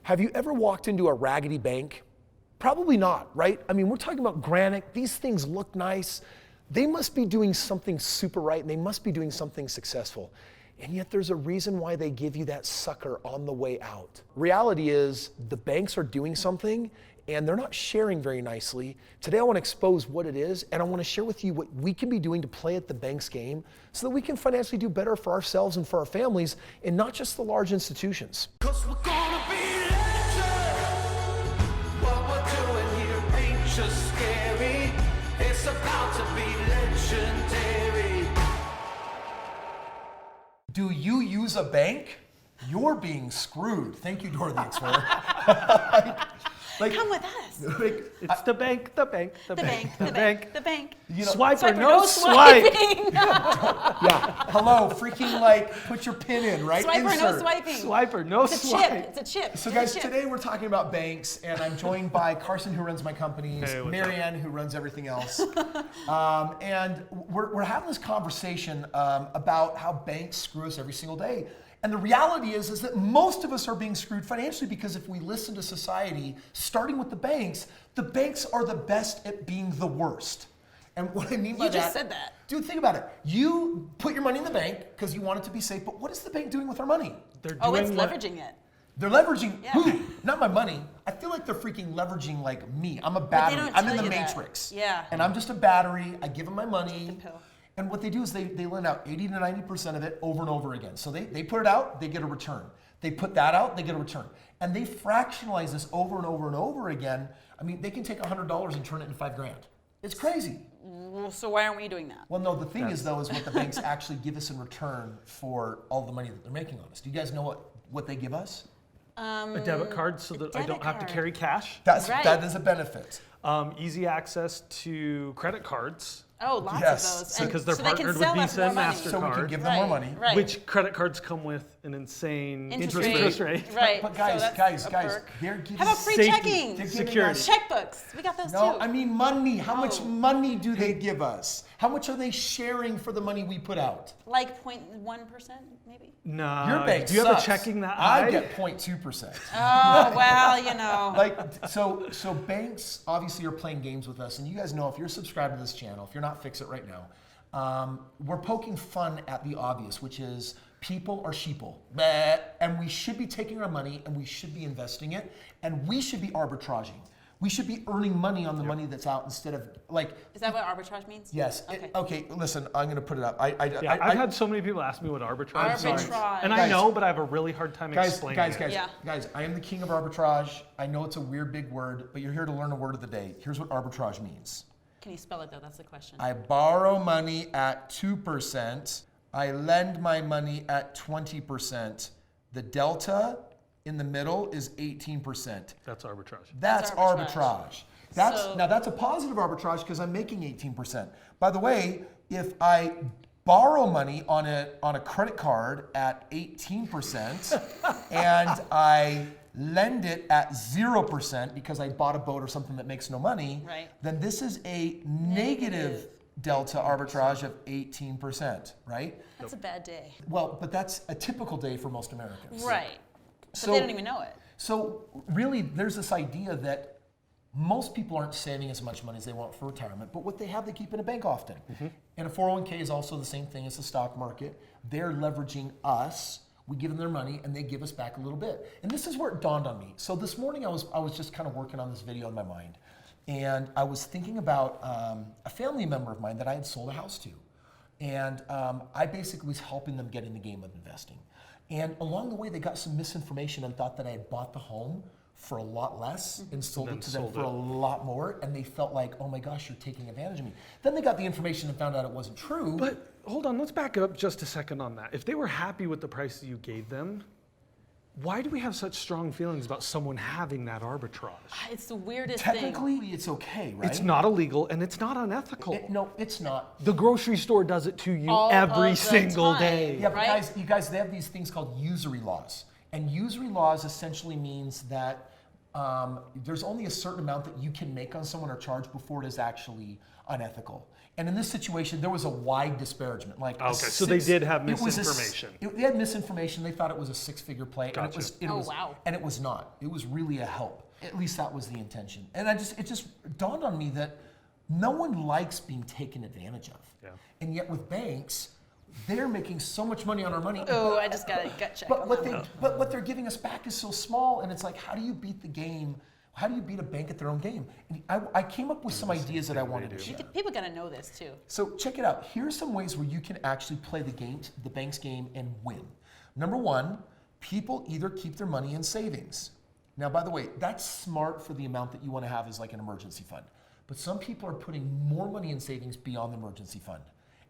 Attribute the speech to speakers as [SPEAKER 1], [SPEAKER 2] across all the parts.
[SPEAKER 1] Have you ever walked into a raggedy bank? Probably not, right? I mean, we're talking about granite. These things look nice. They must be doing something super right, and they must be doing something successful. And yet there's a reason why they give you that sucker on the way out. Reality is the banks are doing something and they're not sharing very nicely. Today I want to expose what it is, and I want to share with you what we can be doing to play at the bank's game so that we can financially do better for ourselves and for our families, and not just the large institutions.
[SPEAKER 2] 'Cause we're gonna be legends. What we're doing here ain't just scary. It's about to be legendary.
[SPEAKER 1] Do you use a bank? You're being screwed. Thank you, Dorothy Explorer.
[SPEAKER 3] Come with us.
[SPEAKER 4] It's the bank, the bank, the bank, the bank.
[SPEAKER 3] The bank.
[SPEAKER 1] You know,
[SPEAKER 4] Swipe or
[SPEAKER 3] Swiper,
[SPEAKER 4] no swipe.
[SPEAKER 3] swiping.
[SPEAKER 1] yeah. Hello, freaking put your pin in, right?
[SPEAKER 3] Swiper, no
[SPEAKER 1] Insert.
[SPEAKER 3] swiping.
[SPEAKER 4] Swipe or no
[SPEAKER 3] It's a
[SPEAKER 4] swipe.
[SPEAKER 3] chip. It's a chip.
[SPEAKER 1] So
[SPEAKER 3] It's
[SPEAKER 1] guys,
[SPEAKER 3] a chip.
[SPEAKER 1] today we're talking about banks, and I'm joined by Carson, who runs my companies,
[SPEAKER 4] Hey, what's
[SPEAKER 1] Marianne, who runs everything else. And we're having this conversation about how banks screw us every single day. And the reality is that most of us are being screwed financially, because if we listen to society, starting with the banks are the best at being the worst. And what I mean by
[SPEAKER 3] You
[SPEAKER 1] that,
[SPEAKER 3] just said that.
[SPEAKER 1] Dude, think about it. You put your money in the bank because you want it to be safe, but what is the bank doing with our money?
[SPEAKER 4] They're
[SPEAKER 3] Oh,
[SPEAKER 4] doing
[SPEAKER 3] it's
[SPEAKER 4] what-
[SPEAKER 3] leveraging it.
[SPEAKER 1] They're leveraging
[SPEAKER 3] Yeah.
[SPEAKER 1] who? Not my money. I feel like they're freaking leveraging like me. I'm a
[SPEAKER 3] they
[SPEAKER 1] battery.
[SPEAKER 3] don't
[SPEAKER 1] I'm in
[SPEAKER 3] tell
[SPEAKER 1] the
[SPEAKER 3] you that.
[SPEAKER 1] matrix.
[SPEAKER 3] Yeah.
[SPEAKER 1] And I'm just a battery. I give them my money.
[SPEAKER 3] Take the pill.
[SPEAKER 1] And what they do is they lend out 80 to 90% of it over and over again. So they put it out, they get a return. They put that out, they get a return. And they fractionalize this over and over and over again. I mean, they can take $100 and turn it into $5,000. It's crazy.
[SPEAKER 3] Well, so why aren't we doing that?
[SPEAKER 1] Well, no, the thing is though, is what the banks actually give us in return for all the money that they're making on us. Do you guys know what they give us?
[SPEAKER 4] A debit card so that I
[SPEAKER 3] debit
[SPEAKER 4] don't have to
[SPEAKER 3] card.
[SPEAKER 4] carry cash.
[SPEAKER 3] Right.
[SPEAKER 1] That is a benefit.
[SPEAKER 4] Easy access to credit cards,
[SPEAKER 3] Oh, lots
[SPEAKER 1] Yes.
[SPEAKER 3] of those.
[SPEAKER 1] So-
[SPEAKER 4] because they're
[SPEAKER 3] so they can
[SPEAKER 4] partnered with
[SPEAKER 3] sell us
[SPEAKER 4] Visa
[SPEAKER 3] more
[SPEAKER 4] and
[SPEAKER 3] money.
[SPEAKER 4] MasterCard.
[SPEAKER 1] So we can give them more money.
[SPEAKER 3] Right.
[SPEAKER 4] which credit cards come with an insane
[SPEAKER 3] Interest
[SPEAKER 4] rate.
[SPEAKER 3] Right.
[SPEAKER 1] But
[SPEAKER 3] So
[SPEAKER 1] guys,
[SPEAKER 3] that's a
[SPEAKER 1] guys,
[SPEAKER 3] perk.
[SPEAKER 1] they're giving
[SPEAKER 3] How about free
[SPEAKER 4] Safety.
[SPEAKER 3] checking?
[SPEAKER 1] They're giving
[SPEAKER 4] Security.
[SPEAKER 1] us-
[SPEAKER 3] Checkbooks. We got those
[SPEAKER 1] No,
[SPEAKER 3] too.
[SPEAKER 1] I mean money. How much
[SPEAKER 3] Oh.
[SPEAKER 1] money do they give us? How much are they sharing for the money we put out?
[SPEAKER 3] Like 0.1%, maybe?
[SPEAKER 4] No.
[SPEAKER 1] Your bank
[SPEAKER 4] Do you have a
[SPEAKER 1] sucks.
[SPEAKER 4] checking that high?
[SPEAKER 1] I get 0.2%.
[SPEAKER 3] Oh, well, you know.
[SPEAKER 1] So banks obviously are playing games with us, and you guys know, if you're subscribed to this channel, if you're not, fix it right now. We're poking fun at the obvious, which is people are sheeple. Bleh. And we should be taking our money and we should be investing it, and we should be arbitraging. We should be earning money on the money that's out instead of like.
[SPEAKER 3] Is that what arbitrage means?
[SPEAKER 1] Yes.
[SPEAKER 3] Okay.
[SPEAKER 1] Listen, I'm going to put it up.
[SPEAKER 4] I've had so many people ask me what arbitrage means.
[SPEAKER 3] Arbitrage.
[SPEAKER 4] And I
[SPEAKER 1] Guys.
[SPEAKER 4] know, but I have a really hard time explaining it.
[SPEAKER 3] Yeah.
[SPEAKER 1] Guys, I am the king of arbitrage. I know it's a weird big word, but you're here to learn a word of the day. Here's what arbitrage means.
[SPEAKER 3] Can you spell it though? That's the question.
[SPEAKER 1] I borrow money at 2%. I lend my money at 20%. The delta in the middle is 18%.
[SPEAKER 4] That's arbitrage.
[SPEAKER 1] That's
[SPEAKER 3] arbitrage.
[SPEAKER 1] arbitrage. Now that's a positive arbitrage because I'm making 18%. By the way, if I borrow money on a credit card at 18% and I lend it at 0% because I bought a boat or something that makes no money,
[SPEAKER 3] Right.
[SPEAKER 1] then this is a negative delta arbitrage of 18%, right?
[SPEAKER 3] That's a bad day.
[SPEAKER 1] Well, but that's a typical day for most Americans.
[SPEAKER 3] Right. So
[SPEAKER 1] So-
[SPEAKER 3] they don't even know it.
[SPEAKER 1] So really, there's this idea that most people aren't saving as much money as they want for retirement, but what they have, they keep in a bank often. And a 401k is also the same thing as the stock market. They're leveraging us. We give them their money, and they give us back a little bit. And this is where it dawned on me. So this morning, I was just kind of working on this video in my mind, and I was thinking about a family member of mine that I had sold a house to, and I basically was helping them get in the game of investing. And along the way, they got some misinformation and thought that I had bought the home for a lot less and sold it to them for a lot more, and they felt like, oh my gosh, you're taking advantage of me. Then they got the information and found out it wasn't true.
[SPEAKER 4] But hold on, let's back up just a second on that. If they were happy with the price that you gave them, why do we have such strong feelings about someone having that arbitrage?
[SPEAKER 3] It's the weirdest thing.
[SPEAKER 1] Technically, it's okay, right?
[SPEAKER 4] It's not illegal and it's not unethical.
[SPEAKER 1] No, it's not.
[SPEAKER 4] The grocery store does it to you
[SPEAKER 3] All
[SPEAKER 4] every
[SPEAKER 3] of the
[SPEAKER 4] single
[SPEAKER 3] time.
[SPEAKER 4] day.
[SPEAKER 1] Yeah, but
[SPEAKER 3] Right?
[SPEAKER 1] you guys, they have these things called usury laws. And usury laws essentially means that there's only a certain amount that you can make on someone or charge before it is actually unethical. And in this situation, there was a wide disparagement. Like
[SPEAKER 4] Okay, so they did have
[SPEAKER 1] it was
[SPEAKER 4] misinformation.
[SPEAKER 1] they had misinformation. They thought it was a six-figure play,
[SPEAKER 4] Gotcha.
[SPEAKER 3] Wow.
[SPEAKER 1] and it was not. It was really a help. At least that was the intention. And it just dawned on me that no one likes being taken advantage of.
[SPEAKER 4] Yeah.
[SPEAKER 1] And yet with banks, they're making so much money on our money.
[SPEAKER 3] Oh, I just got a gut check
[SPEAKER 1] But
[SPEAKER 3] on
[SPEAKER 1] what
[SPEAKER 3] that one.
[SPEAKER 1] what they're giving us back is so small, and it's like, how do you beat the game? How do you beat a bank at their own game? And I came up with some ideas that I wanted to share.
[SPEAKER 3] People got to know this too.
[SPEAKER 1] So check it out. Here's some ways where you can actually play the bank's game and win. Number one, people either keep their money in savings. Now, by the way, that's smart for the amount that you want to have as like an emergency fund. But some people are putting more money in savings beyond the emergency fund.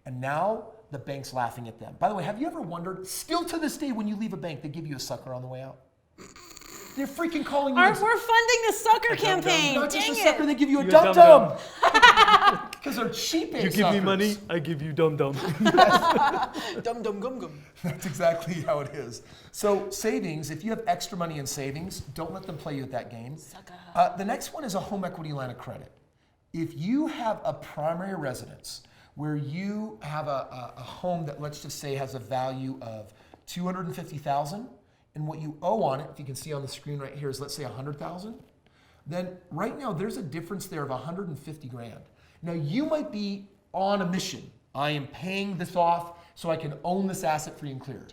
[SPEAKER 1] And now the bank's laughing at them. By the way, have you ever wondered, still to this day, when you leave a bank, they give you a sucker on the way out? They're freaking calling you.
[SPEAKER 3] We're funding the sucker campaign.
[SPEAKER 1] Not just
[SPEAKER 3] Dang
[SPEAKER 1] a sucker,
[SPEAKER 3] it.
[SPEAKER 1] they give you a
[SPEAKER 4] You a
[SPEAKER 1] dum-dum. Because they're cheap
[SPEAKER 4] You give me money, I give you dum-dum.
[SPEAKER 3] Dum dum gum gum.
[SPEAKER 1] That's exactly how it is. So savings, if you have extra money in savings, don't let them play you at that game.
[SPEAKER 3] Sucker.
[SPEAKER 1] The next one is a home equity line of credit. If you have a primary residence where you have a home that, let's just say, has a value of $250,000, and what you owe on it, if you can see on the screen right here, is let's say $100,000, then right now there's a difference there of 150 grand. Now you might be on a mission. I am paying this off so I can own this asset free and clear.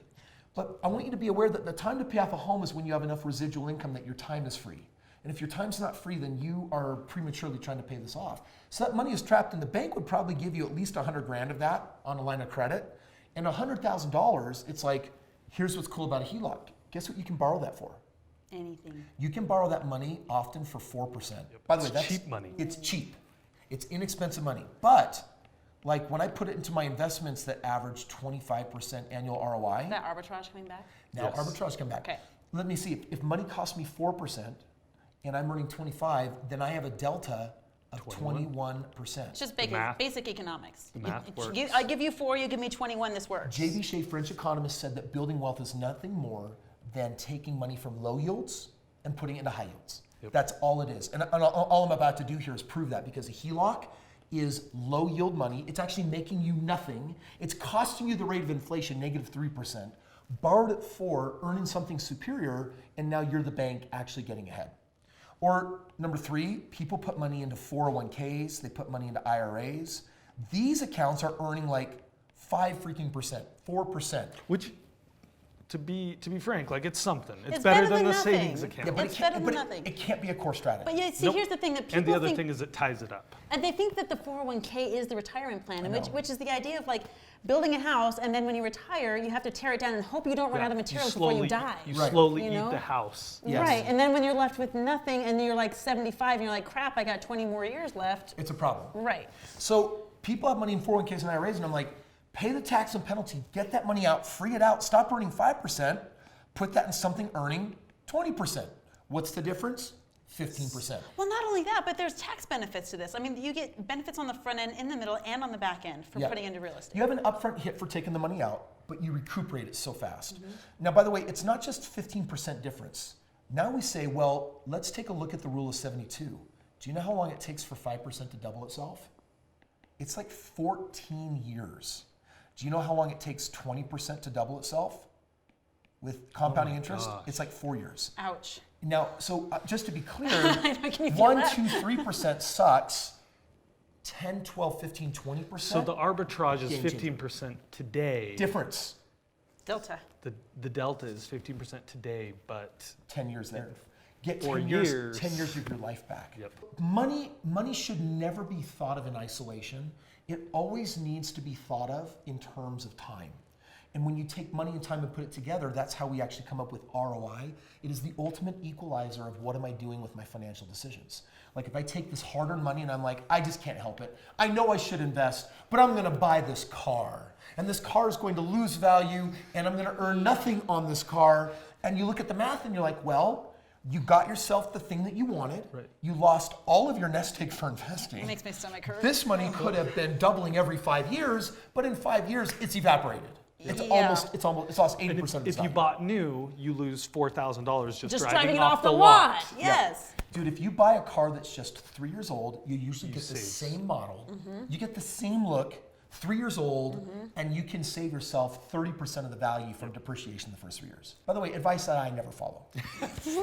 [SPEAKER 1] But I want you to be aware that the time to pay off a home is when you have enough residual income that your time is free. And if your time's not free, then you are prematurely trying to pay this off. So that money is trapped, and the bank would probably give you at least 100 grand of that on a line of credit. And $100,000, it's like, here's what's cool about a HELOC. Guess what you can borrow that for?
[SPEAKER 3] Anything.
[SPEAKER 1] You can borrow that money often for 4%. By the way,
[SPEAKER 4] It's
[SPEAKER 1] that's
[SPEAKER 4] cheap money.
[SPEAKER 1] It's cheap. It's inexpensive money. But like when I put it into my investments that average 25% annual ROI,
[SPEAKER 3] Is that arbitrage coming back?
[SPEAKER 1] now
[SPEAKER 4] Yes.
[SPEAKER 1] arbitrage come back.
[SPEAKER 3] Okay.
[SPEAKER 1] Let me see. If money costs me 4% and I'm earning 25, then I have a delta of 21%.
[SPEAKER 3] It's just
[SPEAKER 4] math-
[SPEAKER 3] basic economics.
[SPEAKER 4] the math works.
[SPEAKER 3] I give you 4, you give me 21, this works.
[SPEAKER 1] J.B. Shea, French economist, said that building wealth is nothing more than taking money from low yields and putting it into high yields. That's all it is. And all I'm about to do here is prove that, because a HELOC is low yield money. It's actually making you nothing. It's costing you the rate of inflation, negative 3%, borrowed at 4, earning something superior, and now you're the bank actually getting ahead. Or number 3, people put money into 401ks, they put money into IRAs. These accounts are earning like 4%.
[SPEAKER 4] Which, to be frank, like it's something. It's
[SPEAKER 3] It's
[SPEAKER 4] better
[SPEAKER 3] better
[SPEAKER 4] than the
[SPEAKER 3] than
[SPEAKER 4] savings
[SPEAKER 3] nothing.
[SPEAKER 4] account.
[SPEAKER 1] but
[SPEAKER 3] It's
[SPEAKER 1] it can't,
[SPEAKER 3] better
[SPEAKER 1] but
[SPEAKER 3] than nothing.
[SPEAKER 1] it can't be a core strategy.
[SPEAKER 3] But yeah, see,
[SPEAKER 4] Nope.
[SPEAKER 3] here's the thing that people
[SPEAKER 4] And the other
[SPEAKER 3] think,
[SPEAKER 4] thing is it ties it up.
[SPEAKER 3] and they think that the 401k is the retirement plan, and
[SPEAKER 1] I
[SPEAKER 3] which,
[SPEAKER 1] know.
[SPEAKER 3] which is the idea of like building a house, and then when you retire, you have to tear it down and hope you don't run out of materials before you die.
[SPEAKER 4] You
[SPEAKER 1] Right.
[SPEAKER 4] slowly
[SPEAKER 3] You
[SPEAKER 4] eat
[SPEAKER 3] know?
[SPEAKER 4] the house.
[SPEAKER 1] Yes.
[SPEAKER 3] Right, and then when you're left with nothing, and you're like 75, and you're like, crap, I got 20 more years left.
[SPEAKER 1] It's a problem.
[SPEAKER 3] Right.
[SPEAKER 1] So people have money in 401ks and IRAs, and I'm like, pay the tax and penalty, get that money out, free it out, stop earning 5%, put that in something earning 20%. What's the difference? 15%.
[SPEAKER 3] Well, not only that, but there's tax benefits to this. I mean, you get benefits on the front end, in the middle, and on the back end for
[SPEAKER 1] Yeah.
[SPEAKER 3] putting into real estate.
[SPEAKER 1] You have an upfront hit for taking the money out, but you recuperate it so fast. Now, by the way, it's not just 15% difference. Now we say, well, let's take a look at the rule of 72. Do you know how long it takes for 5% to double itself? It's like 14 years. Do you know how long it takes 20% to double itself? With compounding interest,
[SPEAKER 4] gosh.
[SPEAKER 1] it's like 4 years.
[SPEAKER 3] Ouch.
[SPEAKER 1] Now, so just to be clear,
[SPEAKER 3] I know, can you feel
[SPEAKER 1] 1,
[SPEAKER 3] that?
[SPEAKER 1] 2, 3% sucks. 10, 12, 15, 20%.
[SPEAKER 4] So the arbitrage is
[SPEAKER 1] Game changer.
[SPEAKER 4] 15% today.
[SPEAKER 1] difference.
[SPEAKER 3] Delta.
[SPEAKER 4] The delta is 15% today, but
[SPEAKER 1] 10 years there. Get
[SPEAKER 4] 4
[SPEAKER 1] 10 years,
[SPEAKER 4] years.
[SPEAKER 1] 10 years of your life back.
[SPEAKER 4] Yep.
[SPEAKER 1] Money should never be thought of in isolation. It always needs to be thought of in terms of time. And when you take money and time and put it together, that's how we actually come up with ROI. It is the ultimate equalizer of what am I doing with my financial decisions. Like if I take this hard-earned money and I'm like, I just can't help it. I know I should invest, but I'm gonna buy this car. And this car is going to lose value and I'm gonna earn nothing on this car. And you look at the math and you're like, well, you got yourself the thing that you wanted.
[SPEAKER 4] Right.
[SPEAKER 1] You lost all of your nest egg for investing.
[SPEAKER 3] It makes my stomach hurt.
[SPEAKER 1] This money could have been doubling every 5 years, but in 5 years, it's evaporated. It's
[SPEAKER 3] Yeah.
[SPEAKER 1] it's lost 80%
[SPEAKER 4] And
[SPEAKER 1] of its
[SPEAKER 4] if you
[SPEAKER 1] value.
[SPEAKER 4] bought new, you lose $4,000 just
[SPEAKER 3] driving it
[SPEAKER 4] off
[SPEAKER 3] off the lot.
[SPEAKER 1] Yeah.
[SPEAKER 3] Yes.
[SPEAKER 1] Dude, if you buy a car that's just 3 years old, you usually get the
[SPEAKER 4] save.
[SPEAKER 1] same model,
[SPEAKER 3] Mm-hmm.
[SPEAKER 1] you get the same look, 3 years old, and you can save yourself 30% of the value from depreciation the first 3 years. By the way, advice that I never follow.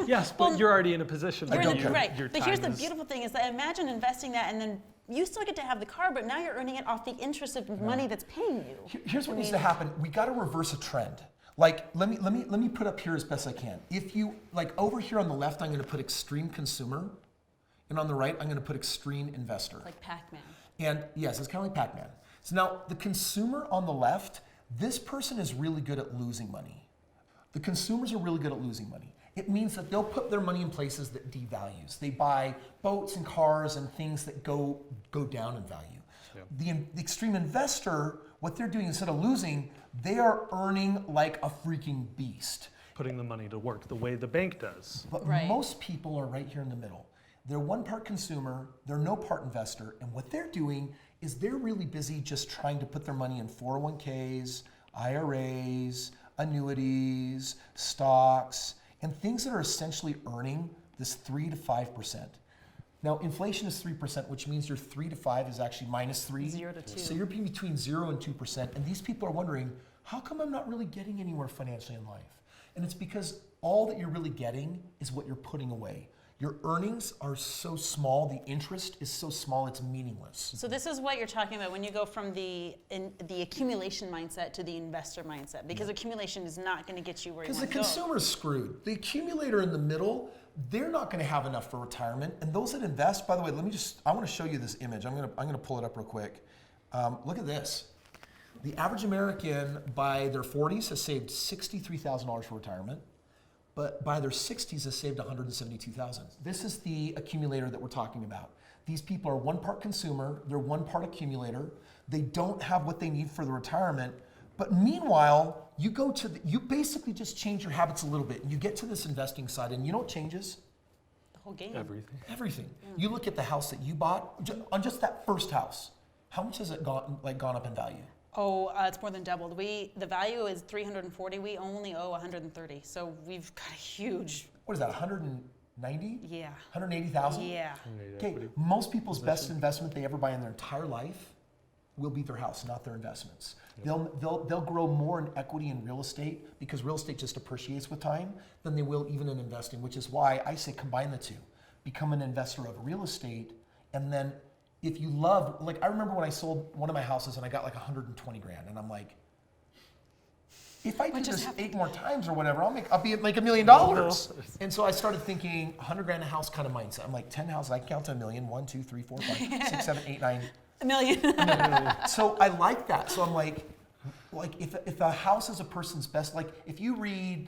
[SPEAKER 4] Yes, but you're already in a position
[SPEAKER 3] You're
[SPEAKER 4] where
[SPEAKER 3] in the,
[SPEAKER 4] your,
[SPEAKER 3] right.
[SPEAKER 4] your
[SPEAKER 3] But here's
[SPEAKER 4] time
[SPEAKER 3] the
[SPEAKER 4] is-
[SPEAKER 3] beautiful thing is that imagine investing that and then you still get to have the car, but now you're earning it off the interest of money that's paying you.
[SPEAKER 1] Here's what needs to happen. We got to reverse a trend. Like, let me put up here as best I can. If you, like over here on the left, I'm gonna put extreme consumer, and on the right, I'm gonna put extreme investor.
[SPEAKER 3] Like Pac-Man.
[SPEAKER 1] And yes, it's kind of like Pac-Man. So now the consumer on the left, this person is really good at losing money. The consumers are really good at losing money. It means that they'll put their money in places that devalues. They buy boats and cars and things that go down in value. The extreme investor, what they're doing instead of losing, they are earning like a freaking beast.
[SPEAKER 4] putting the money to work the way the bank does.
[SPEAKER 1] But
[SPEAKER 3] Right.
[SPEAKER 1] most people are right here in the middle. They're one part consumer, they're no part investor, and what they're doing is they're really busy just trying to put their money in 401ks, IRAs, annuities, stocks, and things that are essentially earning this 3 to 5%. Now, inflation is 3%, which means your 3 to 5 is actually minus 3.
[SPEAKER 3] 0 to 2.
[SPEAKER 1] So you're between 0 and 2%, and these people are wondering, how come I'm not really getting anywhere financially in life? And it's because all that you're really getting is what you're putting away. Your earnings are so small, the interest is so small, it's meaningless.
[SPEAKER 3] So this is what you're talking about when you go from the accumulation mindset to the investor mindset, because accumulation is not going to get you where you
[SPEAKER 1] Because the
[SPEAKER 3] want to go.
[SPEAKER 1] consumer's screwed. The accumulator in the middle, they're not going to have enough for retirement. And those that invest, by the way, I want to show you this image. I'm going to pull it up real quick. Look at this. The average American by their 40s has saved $63,000 for retirement, but by their 60s has saved $172,000. This is the accumulator that we're talking about. These people are one part consumer, they're one part accumulator. They don't have what they need for the retirement. But meanwhile, you basically just change your habits a little bit and you get to this investing side, and you know what changes?
[SPEAKER 3] The whole game.
[SPEAKER 4] Everything.
[SPEAKER 1] Everything. You look at the house that you bought, on just that first house, how much has it gone up in value?
[SPEAKER 3] Oh, it's more than doubled. The value is 340. We only owe 130. So we've got a huge.
[SPEAKER 1] What is that, 190?
[SPEAKER 3] Yeah.
[SPEAKER 1] 180,000?
[SPEAKER 3] Yeah.
[SPEAKER 1] Okay, most people's best investment they ever buy in their entire life will be their house, not their investments. They'll grow more in equity in real estate because real estate just appreciates with time than they will even in investing, which is why I say combine the two. Become an investor of real estate, and then if you love, like I remember when I sold one of my houses and I got like 120 grand, and I'm like, if I do
[SPEAKER 3] just
[SPEAKER 1] this
[SPEAKER 3] happened?
[SPEAKER 1] 8 more times or whatever, I'll make $1 million. And so I started thinking 100 grand a house kind of mindset. I'm like 10 houses, I can count to a million. 1, 2, 3, 4, 5, 6, 7, 8, 9.
[SPEAKER 3] A million.
[SPEAKER 1] So I like that. So I'm like if a house is a person's best, like if you read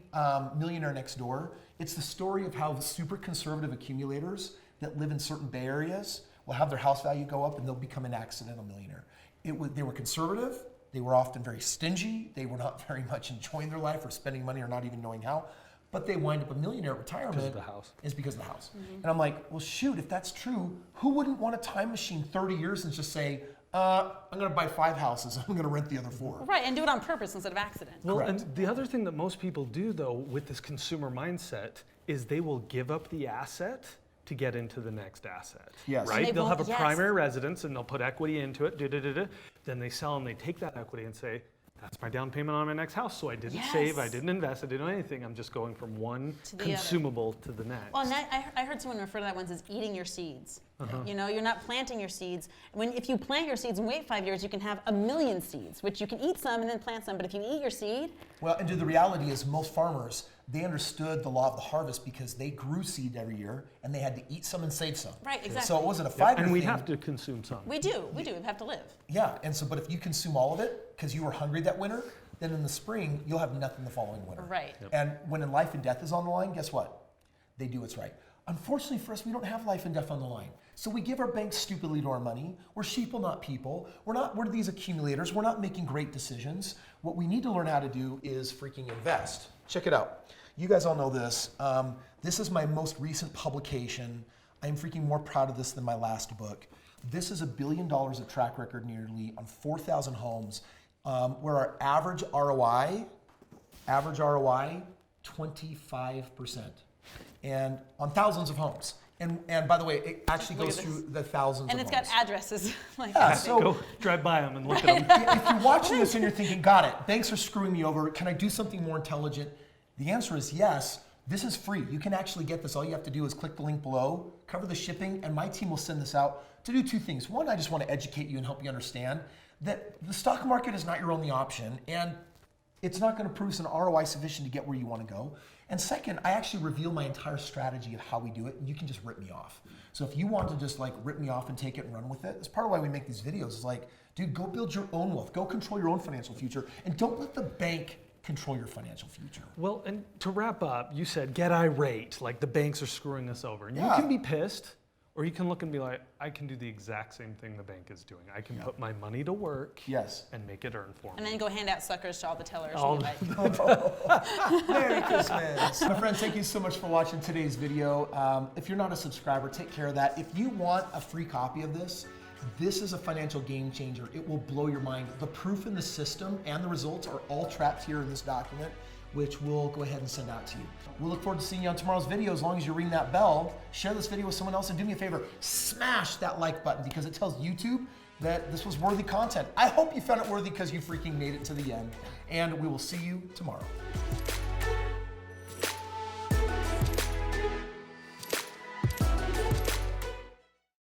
[SPEAKER 1] Millionaire Next Door, it's the story of how super conservative accumulators that live in certain Bay areas will have their house value go up and they'll become an accidental millionaire. They were conservative. They were often very stingy. They were not very much enjoying their life or spending money or not even knowing how. But they wind up a millionaire at retirement.
[SPEAKER 4] Because of the house.
[SPEAKER 1] Is because of the house. And I'm like, well, shoot, if that's true, who wouldn't want a time machine 30 years and just say, I'm going to buy 5 houses. I'm going to rent the other 4.
[SPEAKER 3] Right, and do it on purpose instead of accident.
[SPEAKER 4] Well,
[SPEAKER 1] Correct.
[SPEAKER 4] and the other thing that most people do, though, with this consumer mindset is they will give up the asset to get into the next asset.
[SPEAKER 1] Yes.
[SPEAKER 4] Right?
[SPEAKER 3] And they
[SPEAKER 4] They'll have a
[SPEAKER 3] won't- yes.
[SPEAKER 4] primary residence and they'll put equity into it. Then they sell and they take that equity and say, that's my down payment on my next house. So I didn't save, I
[SPEAKER 3] Yes.
[SPEAKER 4] didn't invest, I didn't do anything. I'm just going from one
[SPEAKER 3] To the other.
[SPEAKER 4] consumable to the next.
[SPEAKER 3] Well, and I heard someone refer to that once as eating your seeds. You know, you're not planting your seeds. If you plant your seeds and wait 5 years, you can have 1 million seeds, which you can eat some and then plant some. But if you eat your seed,
[SPEAKER 1] Well, and the reality is most farmers, they understood the law of the harvest because they grew seed every year and they had to eat some and save some.
[SPEAKER 3] Right, exactly.
[SPEAKER 1] So it wasn't a
[SPEAKER 4] Yep,
[SPEAKER 1] 5-year
[SPEAKER 4] and we
[SPEAKER 1] thing.
[SPEAKER 4] have to consume some.
[SPEAKER 3] we do. We have to live.
[SPEAKER 1] Yeah, and so, but if you consume all of it because you were hungry that winter, then in the spring, you'll have nothing the following winter.
[SPEAKER 3] Right.
[SPEAKER 1] And when life and death is on the line, guess what? They do what's right. Unfortunately for us, we don't have life and death on the line. So we give our banks stupidly to our money. We're sheeple, not people. We're these accumulators. We're not making great decisions. What we need to learn how to do is freaking invest. Check it out. You guys all know this. This is my most recent publication. I'm freaking more proud of this than my last book. This is $1 billion of track record nearly on 4,000 homes. where our average ROI, 25%. And on thousands of homes. And by the way, it actually
[SPEAKER 3] Look
[SPEAKER 1] goes
[SPEAKER 3] at
[SPEAKER 1] through
[SPEAKER 3] this.
[SPEAKER 1] the thousands
[SPEAKER 3] And
[SPEAKER 1] of
[SPEAKER 3] it's
[SPEAKER 1] homes.
[SPEAKER 3] got addresses. Like
[SPEAKER 1] Yeah,
[SPEAKER 3] that.
[SPEAKER 1] so
[SPEAKER 4] Go drive by them and look at them.
[SPEAKER 1] if you're watching this and you're thinking, got it, banks are screwing me over, can I do something more intelligent? The answer is yes. This is free. You can actually get this. All you have to do is click the link below, cover the shipping, and my team will send this out to do two things. One, I just want to educate you and help you understand that the stock market is not your only option, and it's not going to produce an ROI sufficient to get where you want to go. And second, I actually reveal my entire strategy of how we do it, and you can just rip me off. So if you want to just like rip me off and take it and run with it, that's part of why we make these videos. It's like, dude, go build your own wealth, go control your own financial future, and don't let the bank control your financial future.
[SPEAKER 4] Well, and to wrap up, you said get irate, like the banks are screwing us over. And
[SPEAKER 1] Yeah.
[SPEAKER 4] you can be pissed, or you can look and be like, I can do the exact same thing the bank is doing. I can put my money to work
[SPEAKER 1] Yes.
[SPEAKER 4] and make it earn for me.
[SPEAKER 3] And then go hand out suckers to all the tellers.
[SPEAKER 4] All
[SPEAKER 3] you
[SPEAKER 4] the-
[SPEAKER 3] invite.
[SPEAKER 1] Merry Christmas. My friends, thank you so much for watching today's video. If you're not a subscriber, take care of that. If you want a free copy of this, this is a financial game changer. It will blow your mind. The proof in the system and the results are all trapped here in this document, which we'll go ahead and send out to you. We'll look forward to seeing you on tomorrow's video. As long as you ring that bell, share this video with someone else, and do me a favor, smash that like button because it tells YouTube that this was worthy content. I hope you found it worthy because you freaking made it to the end. And we will see you tomorrow.